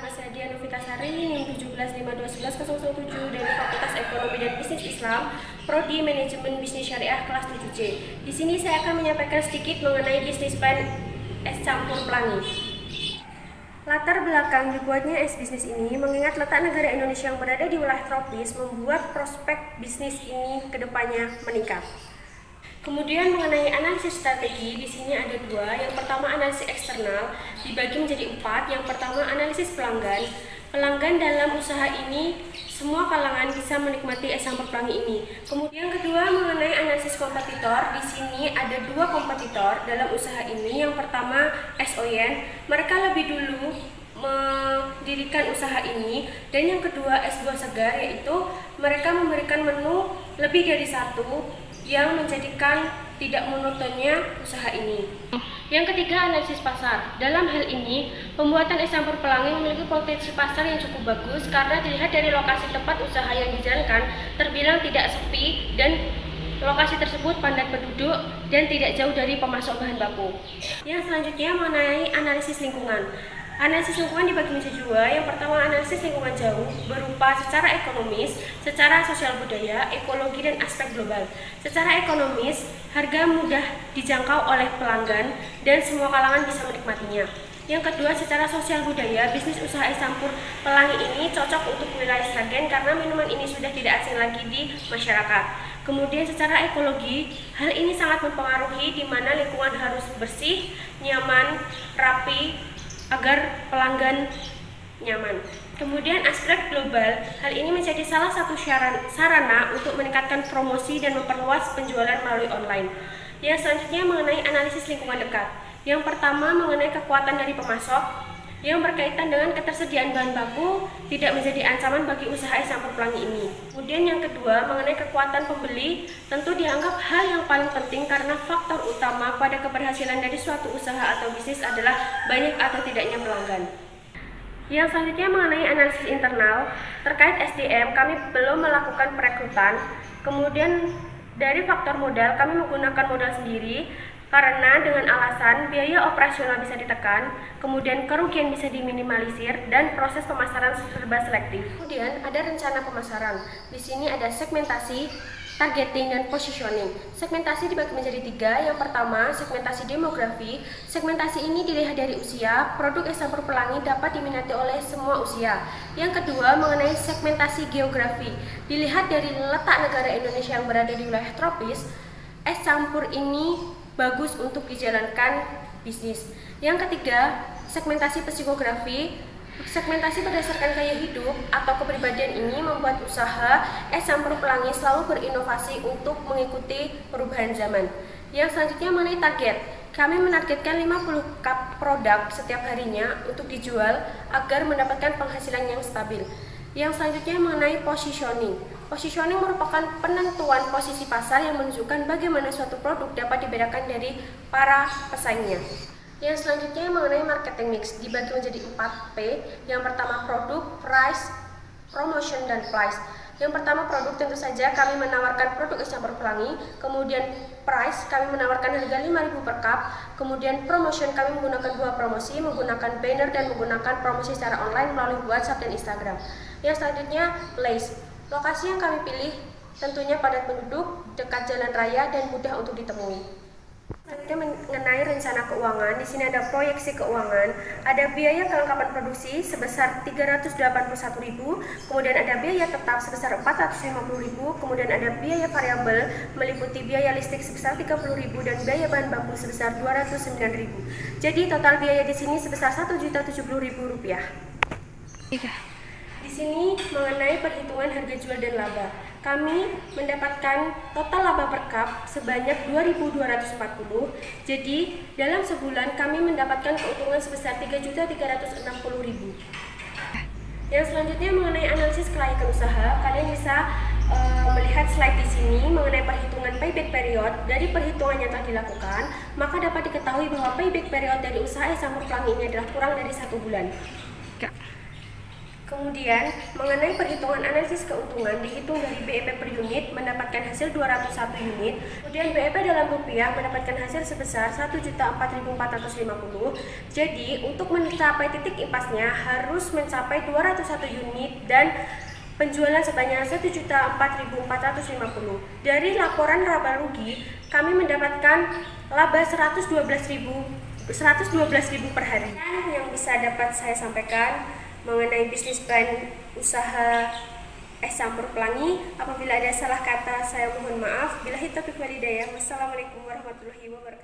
Nama saya Dian Novitasari, NIM 17521107 dari Fakultas Ekonomi dan Bisnis Islam, Prodi Manajemen Bisnis Syariah kelas 7C. Di sini saya akan menyampaikan sedikit mengenai bisnis plan es campur pelangi. Latar belakang dibuatnya es bisnis ini mengingat letak negara Indonesia yang berada di wilayah tropis membuat prospek bisnis ini kedepannya meningkat. Kemudian mengenai analisis strategi, di sini ada dua. Yang pertama analisis eksternal dibagi menjadi 4. Yang pertama analisis pelanggan. Pelanggan dalam usaha ini semua kalangan bisa menikmati es campur pelangi ini. Kemudian yang kedua mengenai analisis kompetitor, di sini ada 2 kompetitor dalam usaha ini. Yang pertama Es Oyen, mereka lebih dulu mendirikan usaha ini, dan yang kedua Es Buah Segar, yaitu mereka memberikan menu lebih dari 1 yang menjadikan tidak monotonnya usaha ini. Yang ketiga analisis pasar. Dalam hal ini, pembuatan es campur pelangi memiliki potensi pasar yang cukup bagus karena dilihat dari lokasi tempat usaha yang dijalankan terbilang tidak sepi dan lokasi tersebut padat penduduk dan tidak jauh dari pemasok bahan baku. Yang selanjutnya mengenai analisis lingkungan. Analisis lingkungan dibagi menjadi 2. Yang pertama analisis lingkungan jauh berupa secara ekonomis, secara sosial budaya, ekologi, dan aspek global. Secara ekonomis, harga mudah dijangkau oleh pelanggan dan semua kalangan bisa menikmatinya. Yang kedua, secara sosial budaya, bisnis usaha es campur pelangi ini cocok untuk wilayah Sragen karena minuman ini sudah tidak asing lagi di masyarakat. Kemudian secara ekologi, hal ini sangat mempengaruhi di mana lingkungan harus bersih, nyaman, rapi, agar pelanggan nyaman. Kemudian aspek global, hal ini menjadi salah satu sarana untuk meningkatkan promosi dan memperluas penjualan melalui online. Yang selanjutnya mengenai analisis lingkungan dekat. Yang pertama mengenai kekuatan dari pemasok yang berkaitan dengan ketersediaan bahan baku tidak menjadi ancaman bagi usaha es campur pelangi ini. Kemudian yang kedua mengenai kekuatan pembeli, tentu dianggap hal yang paling penting karena faktor utama pada keberhasilan dari suatu usaha atau bisnis adalah banyak atau tidaknya pelanggan. Yang selanjutnya mengenai analisis internal, terkait SDM kami belum melakukan perekrutan. Kemudian dari faktor modal kami menggunakan modal sendiri karena dengan alasan biaya operasional bisa ditekan, kemudian kerugian bisa diminimalisir, dan proses pemasaran serba selektif. Kemudian ada rencana pemasaran. Di sini ada segmentasi, targeting, dan positioning. Segmentasi dibagi menjadi 3. Yang pertama, segmentasi demografi. Segmentasi ini dilihat dari usia. Produk es campur pelangi dapat diminati oleh semua usia. Yang kedua, mengenai segmentasi geografi. Dilihat dari letak negara Indonesia yang berada di wilayah tropis, es campur ini bagus untuk dijalankan bisnis. Yang ketiga, segmentasi psikografi. Segmentasi berdasarkan gaya hidup atau kepribadian ini membuat usaha es campur pelangi selalu berinovasi untuk mengikuti perubahan zaman. Yang selanjutnya mengenai target. Kami menargetkan 50 cup produk setiap harinya untuk dijual agar mendapatkan penghasilan yang stabil. Yang selanjutnya mengenai positioning. Positioning merupakan penentuan posisi pasar yang menunjukkan bagaimana suatu produk dapat dibedakan dari para pesaingnya. Yang selanjutnya mengenai marketing mix dibagi menjadi 4P. Yang pertama produk, price, promotion, dan price. Yang pertama produk, tentu saja kami menawarkan produk es campur pelangi. Kemudian price, kami menawarkan harga 5.000 per cup. Kemudian promotion, kami menggunakan 2 promosi, menggunakan banner dan menggunakan promosi secara online melalui WhatsApp dan Instagram. Yang selanjutnya place. Lokasi yang kami pilih tentunya padat penduduk, dekat jalan raya, dan mudah untuk ditemui. Selanjutnya mengenai rencana keuangan, di sini ada proyeksi keuangan, ada biaya kelengkapan produksi sebesar 381.000, kemudian ada biaya tetap sebesar 450.000, kemudian ada biaya variabel meliputi biaya listrik sebesar 30.000 dan biaya bahan baku sebesar 209.000. Jadi total biaya di sini sebesar Rp1.070.000. Di sini mengenai perhitungan harga jual dan laba. Kami mendapatkan total laba per cup sebanyak 2.240. Jadi dalam sebulan kami mendapatkan keuntungan sebesar 3.360.000. Yang selanjutnya mengenai analisis kelayakan usaha, kalian bisa melihat slide di sini mengenai perhitungan payback period. Dari perhitungan yang telah dilakukan, maka dapat diketahui bahwa payback period dari usaha es campur pelangi ini adalah kurang dari 1 bulan. Kemudian, mengenai perhitungan analisis keuntungan dihitung dari BEP per unit mendapatkan hasil 201 unit. Kemudian BEP dalam rupiah mendapatkan hasil sebesar 1.004.450. Jadi, untuk mencapai titik impasnya harus mencapai 201 unit dan penjualan sebanyak 1.004.450. Dari laporan laba rugi, kami mendapatkan laba 112.000 per hari. Dan yang bisa dapat saya sampaikan mengenai bisnis plan usaha es campur pelangi. Apabila ada salah kata, saya mohon maaf. Billahi taufiq wal hidayah. Wassalamualaikum warahmatullahi wabarakatuh.